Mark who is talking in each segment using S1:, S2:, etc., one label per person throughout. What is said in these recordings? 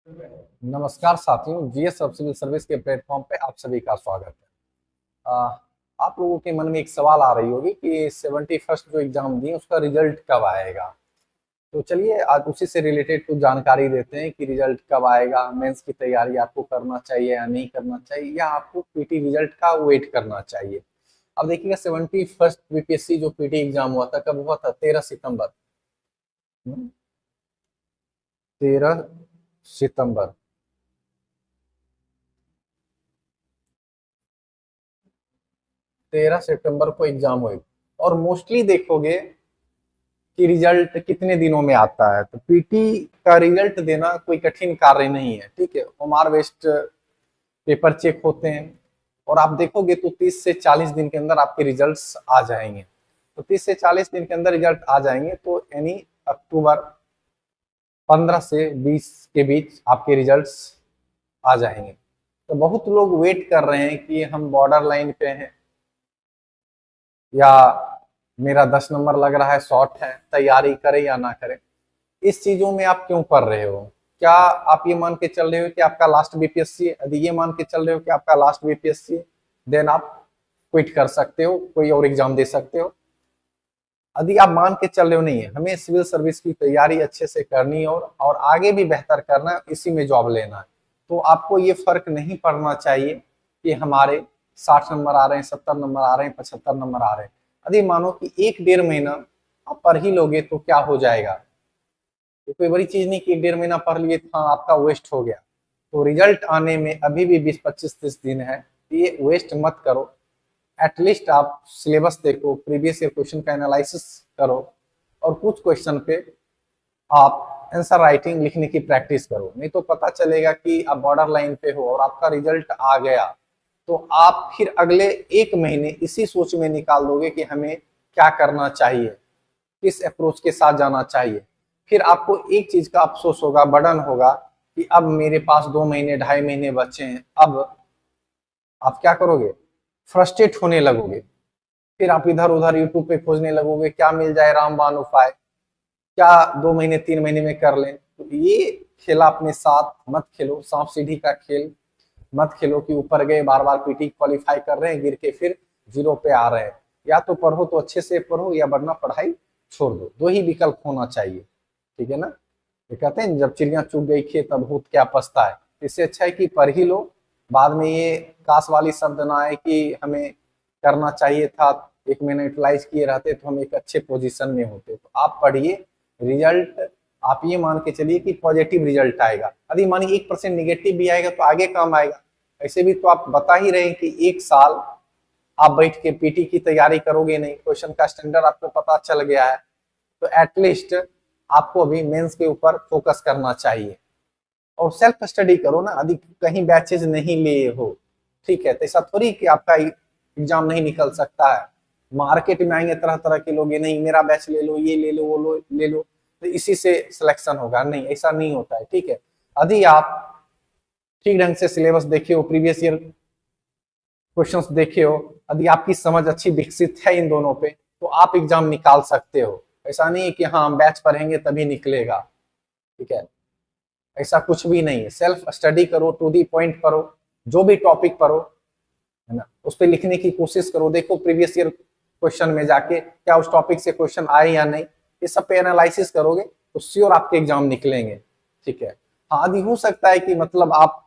S1: नमस्कार साथियों, जीएस सब सिविल सर्विस के प्लेटफॉर्म पे आप सभी का स्वागत है। आप लोगों के मन में एक सवाल आ रही होगी कि 71st जो एग्जाम दिए उसका रिजल्ट कब आएगा। तो चलिए आज उसी से रिलेटेड कुछ जानकारी देते हैं कि रिजल्ट कब आएगा, मेंस की तैयारी आपको करना चाहिए या नहीं करना चाहिए, या आपको पीटी रिजल्ट का वेट करना चाहिए। अब देखिएगा 71st बीपीएससी जो पीटी एग्जाम हुआ था, कब हुआ था? 13 सितंबर। 13 सितंबर 13 सितंबर को एग्जाम हुई। और मोस्टली देखोगे कि रिजल्ट कितने दिनों में आता है। तो पीटी का रिजल्ट देना कोई कठिन कार्य नहीं है, ठीक है। ओमार वेस्ट पेपर चेक होते हैं और आप देखोगे तो 30 से 40 दिन के अंदर आपके रिजल्ट्स आ जाएंगे। तो 30 से 40 दिन के अंदर रिजल्ट आ जाएंगे, तो यानी अक्टूबर 15 से 20 के बीच आपके रिजल्ट्स आ जाएंगे। तो बहुत लोग वेट कर रहे हैं कि हम बॉर्डर लाइन पे हैं, या मेरा 10 नंबर लग रहा है, शॉर्ट है, तैयारी करें या ना करें। इस चीजों में आप क्यों पढ़ रहे हो? क्या आप ये मान के चल रहे हो कि आपका लास्ट बीपीएससी है? यदि ये मान के चल रहे हो कि आपका लास्ट बीपीएससी है, देन आप क्विट कर सकते हो, कोई और एग्जाम दे सकते हो। यदि आप मान के चल रहे हो नहीं है, हमें सिविल सर्विस की तैयारी अच्छे से करनी है और आगे भी बेहतर करना है, इसी में जॉब लेना है, तो आपको ये फर्क नहीं पड़ना चाहिए कि हमारे 60 नंबर आ रहे हैं, 70 नंबर आ रहे हैं, 75 नंबर आ रहे हैं। यदि मानो कि 1 डेढ़ महीना आप पढ़ ही लोगे तो क्या हो जाएगा? ये कोई बड़ी चीज नहीं कि 1 डेढ़ महीना पढ़ लिए हाँ आपका वेस्ट हो गया। तो रिजल्ट आने में अभी भी 20 25 30 दिन है, ये वेस्ट मत करो। एटलीस्ट आप सिलेबस देखो, प्रीवियस ईयर क्वेश्चन का एनालिसिस करो, और कुछ क्वेश्चन पे आप आंसर राइटिंग लिखने की प्रैक्टिस करो। नहीं तो पता चलेगा कि आप बॉर्डर लाइन पे हो और आपका रिजल्ट आ गया, तो आप फिर अगले 1 महीने इसी सोच में निकाल दोगे कि हमें क्या करना चाहिए, किस अप्रोच के साथ जाना चाहिए। फिर आपको एक चीज का अफसोस होगा, बर्डन होगा कि अब मेरे पास 2 महीने 2.5 महीने बचे हैं। अब आप क्या करोगे? फ्रस्ट्रेट होने लगोगे। फिर आप इधर उधर यूट्यूब पे खोजने लगोगे, क्या मिल जाए रामबाण उपाय, क्या 2 महीने 3 महीने में कर लें। तो ये खेला अपने साथ मत खेलो, सांप सीढ़ी का खेल मत खेलो कि ऊपर गए बार बार पीटी क्वालिफाई कर रहे हैं, गिर के फिर जीरो पे आ रहे हैं। या तो पढ़ो तो अच्छे से पढ़ो, या वरना पढ़ाई छोड़ दो। दो ही विकल्प होना चाहिए, ठीक है ना। ये कहते हैं जब चिड़िया चुग गई खेत तब भूत क्या पछता है। इससे अच्छा है कि पढ़ ही लो, बाद में ये काश वाली शब्द ना आए कि हमें करना चाहिए था, 1 महीना यूटिलाइज किए रहते तो हम एक अच्छे पोजीशन में होते। तो आप पढ़िए, रिजल्ट आप ये मान के चलिए कि पॉजिटिव रिजल्ट आएगा। यदि मानिए 1% निगेटिव भी आएगा तो आगे काम आएगा। ऐसे भी तो आप बता ही रहे हैं कि 1 साल आप बैठ के पीटी की तैयारी करोगे नहीं, क्वेश्चन का स्टैंडर्ड आपको पता चल गया है, तो एटलीस्ट आपको अभी मेंस के ऊपर फोकस करना चाहिए और सेल्फ स्टडी करो ना। यदि कहीं बैचेज नहीं लिए हो, ठीक है, तो ऐसा थोड़ी कि आपका एग्जाम नहीं निकल सकता है। मार्केट में आएंगे तरह तरह के लोग, ये नहीं मेरा बैच ले लो, ये ले लो, वो ले लो, तो इसी से सिलेक्शन होगा। नहीं, ऐसा नहीं होता है, ठीक है। यदि आप ठीक ढंग से सिलेबस देखे हो, प्रीवियस ईयर क्वेश्चंस देखे हो, यदि आपकी समझ अच्छी विकसित है इन दोनों पे, तो आप एग्जाम निकाल सकते हो। ऐसा नहीं है कि हाँ बैच पढ़ेंगे तभी निकलेगा, ठीक है, ऐसा कुछ भी नहीं है। सेल्फ स्टडी करो, टू दी पॉइंट पढ़ो, जो भी टॉपिक पढ़ो, है ना, उस पर लिखने की कोशिश करो। देखो प्रीवियस ईयर क्वेश्चन में जाके क्या उस टॉपिक से क्वेश्चन आए या नहीं, ये सब पे एनालिसिस करोगे तो श्योर आपके एग्जाम निकलेंगे, ठीक है। हाँ, आदि हो सकता है कि मतलब आप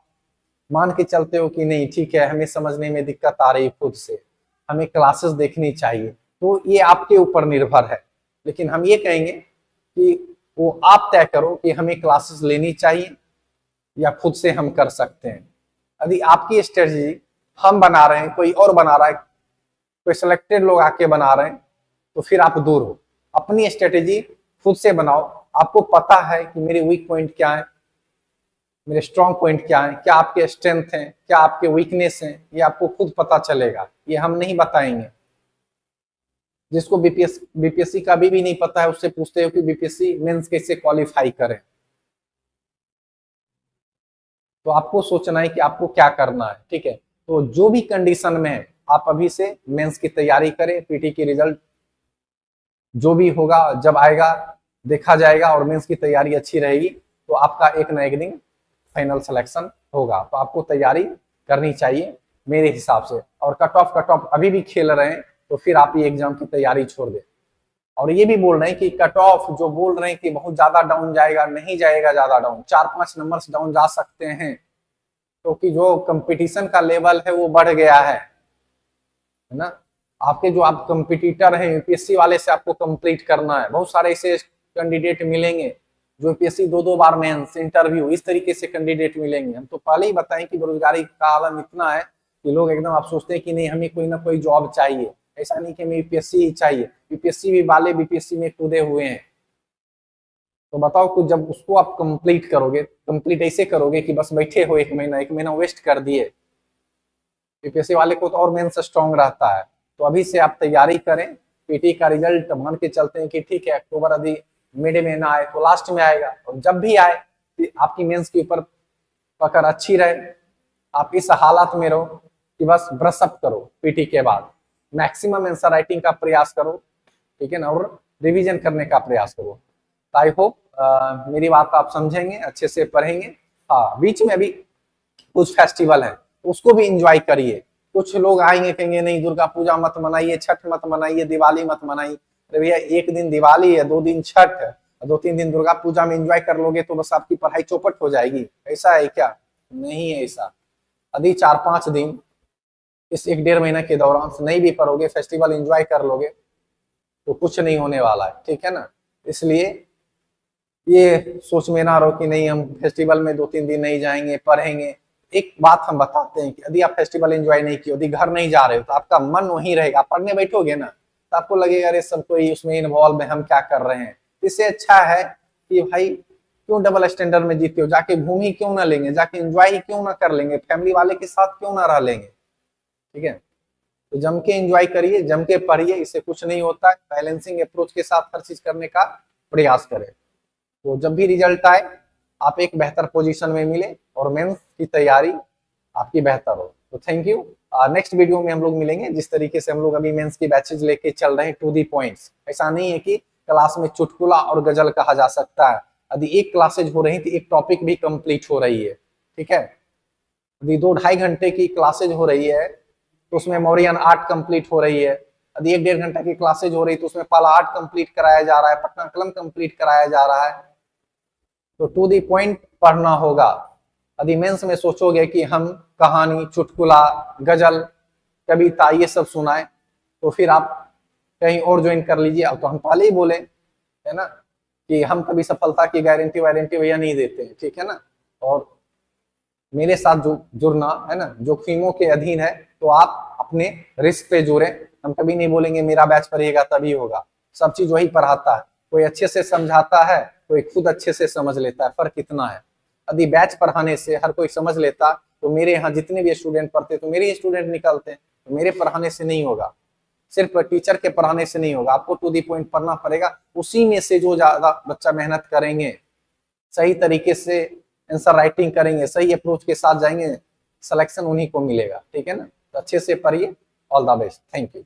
S1: मान के चलते हो कि नहीं ठीक है, हमें समझने में दिक्कत आ रही है खुद से, हमें क्लासेस देखनी चाहिए, तो ये आपके ऊपर निर्भर है। लेकिन हम ये कहेंगे कि वो आप तय करो कि हमें क्लासेस लेनी चाहिए या खुद से हम कर सकते हैं। यदि आपकी स्ट्रेटजी हम बना रहे हैं, कोई और बना रहा है, कोई सिलेक्टेड लोग आके बना रहे हैं, तो फिर आप दूर हो। अपनी स्ट्रेटेजी खुद से बनाओ। आपको पता है कि मेरे वीक पॉइंट क्या है, मेरे स्ट्रॉन्ग पॉइंट क्या है, क्या आपके स्ट्रेंथ हैं, क्या आपके वीकनेस हैं, ये आपको खुद पता चलेगा, ये हम नहीं बताएंगे। जिसको बीपीएससी का भी नहीं पता है उससे पूछते हो कि बीपीएससी मेंस कैसे क्वालिफाई करें। तो आपको सोचना है कि आपको क्या करना है, ठीक है। तो जो भी कंडीशन में है आप अभी से मेंस की तैयारी करें। पीटी की रिजल्ट जो भी होगा जब आएगा देखा जाएगा, और मेंस की तैयारी अच्छी रहेगी तो आपका एक ना एक दिन फाइनल सिलेक्शन होगा। तो आपको तैयारी करनी चाहिए मेरे हिसाब से। और कट ऑफ अभी भी खेल रहे हैं तो फिर आप ये एग्जाम की तैयारी छोड़ दें। और ये भी बोल रहे हैं कि कट ऑफ जो बोल रहे हैं कि बहुत ज्यादा डाउन जाएगा, नहीं जाएगा ज्यादा डाउन, 4-5 नंबर्स डाउन जा सकते हैं, क्योंकि जो कंपटीशन का लेवल है वो बढ़ गया है ना। आपके जो आप कंपटीटर हैं यूपीएससी वाले से आपको कंप्लीट करना है। बहुत सारे ऐसे कैंडिडेट मिलेंगे जो यूपीएससी 2-2 बार मेंस इंटरव्यू इस तरीके से कैंडिडेट मिलेंगे। हम तो पहले ही बताएं कि बेरोजगारी का आलम इतना है कि लोग एकदम आप सोचते हैं कि नहीं हमें कोई ना कोई जॉब चाहिए। ऐसा नहीं कि हमें यूपीएससी ही चाहिए, यूपीएससी भी वाले बीपीएससी में कूदे हुए हैं। तो बताओ कि जब उसको आप कंप्लीट करोगे, कंप्लीट ऐसे करोगे कि बस बैठे हो एक महीना वेस्ट कर दिए। यूपीएससी वाले को तो और मेंस स्ट्रांग रहता है। तो अभी से आप तैयारी करें। पीटी का रिजल्ट मान के चलते हैं कि ठीक है अक्टूबर यदि मिड में ना आए तो लास्ट में आएगा, और जब भी आए तो आपकी मेंस के ऊपर पकड़ अच्छी रहे। आप इस हालत में रहो कि बस ब्रश अप करो, पीटी के बाद मैक्सिमम आंसर राइटिंग का प्रयास करो, ठीक है ना, और रिवीजन करने का प्रयास करो। आई होप मेरी बात आप समझेंगे, अच्छे से पढ़ेंगे। हाँ, बीच में अभी कुछ फेस्टिवल है उसको भी इंजॉय करिए। कुछ लोग आएंगे कहेंगे नहीं दुर्गा पूजा मत मनाइए, छठ मत मनाइए, दिवाली मत मनाइए। अरे भैया, एक दिन दिवाली है, 2 दिन छठ है, 2-3 दिन दुर्गा पूजा में एंजॉय कर लोगे तो बस आपकी पढ़ाई चौपट हो जाएगी। ऐसा है क्या? नहीं है ऐसा। यदि 4-5 दिन इस 1-1.5 महीने के दौरान से नहीं भी पढ़ोगे, फेस्टिवल एंजॉय कर लोगे तो कुछ नहीं होने वाला है, ठीक है ना। इसलिए ये सोच में ना रहो कि नहीं हम फेस्टिवल में 2-3 दिन नहीं जाएंगे, पढ़ेंगे। एक बात हम बताते हैं कि यदि आप फेस्टिवल एंजॉय नहीं किए, यदि घर नहीं जा रहे हो तो आपका मन वहीं रहेगा। पढ़ने बैठोगे ना तो आपको लगेगा अरे सब कोई उसमें इन्वॉल्व है, हम क्या कर रहे हैं। इससे अच्छा है कि भाई क्यों डबल स्टैंडर्ड में जीते हो, जाके घूम ही क्यों ना लेंगे, जाके एंजॉय ही क्यों ना कर लेंगे, फैमिली वाले के साथ क्यों ना रह लेंगे, ठीक है। तो जम के एंजॉय करिए, जम के पढ़िए, इससे कुछ नहीं होता है। बैलेंसिंग अप्रोच के साथ हर चीज करने का प्रयास करें, तो जब भी रिजल्ट आए आप एक बेहतर पोजीशन में मिले और मेंस की तैयारी आपकी बेहतर हो। तो थैंक यू। नेक्स्ट वीडियो में हम लोग मिलेंगे। जिस तरीके से हम लोग अभी मेंस की बैचेज लेके चल रहे हैं टू दी पॉइंट्स, ऐसा नहीं है कि क्लास में चुटकुला और गजल कहा जा सकता है। यदि एक क्लासेज हो रही तो एक टॉपिक भी कंप्लीट हो रही है, ठीक है। यदि 2-2.5 घंटे की क्लासेज हो रही है तो उसमें मौर्यन आर्ट कंप्लीट हो रही है। यदि 1-1.5 घंटा की क्लासेज हो रही है तो उसमें पाला आर्ट कंप्लीट कराया जा रहा है, पटना कलम कंप्लीट कराया जा रहा है। तो टू दी पॉइंट पढ़ना होगा। यदि मेंस में सोचोगे कि हम कहानी, चुटकुला, गजल, कविता ये सब सुनाए तो फिर आप कहीं और ज्वाइन कर लीजिए। अब तो हम पहले ही बोले है ना कि हम कभी सफलता की गारंटी वारंटी भैया नहीं देते हैं, ठीक है ना। और मेरे साथ जो जुड़ना है ना, जोखिमों के अधीन है, तो आप अपने रिस्क पे जुड़े। हम कभी नहीं बोलेंगे मेरा बैच पढ़िएगा तभी होगा। सब चीज वही पढ़ाता है, कोई अच्छे से समझाता है, कोई खुद अच्छे से समझ लेता है, फर्क इतना है। यदि बैच पढ़ाने से हर कोई समझ लेता तो मेरे यहाँ जितने भी स्टूडेंट पढ़ते तो मेरे स्टूडेंट निकलते, तो मेरे पढ़ाने से नहीं होगा, सिर्फ टीचर के पढ़ाने से नहीं होगा। आपको टू दी पॉइंट पढ़ना पड़ेगा। उसी में से जो ज्यादा बच्चा मेहनत करेंगे, सही तरीके से आंसर राइटिंग करेंगे, सही अप्रोच के साथ जाएंगे, सिलेक्शन उन्हीं को मिलेगा, ठीक है ना। तो अच्छे से पढ़िए। All the best, thank you.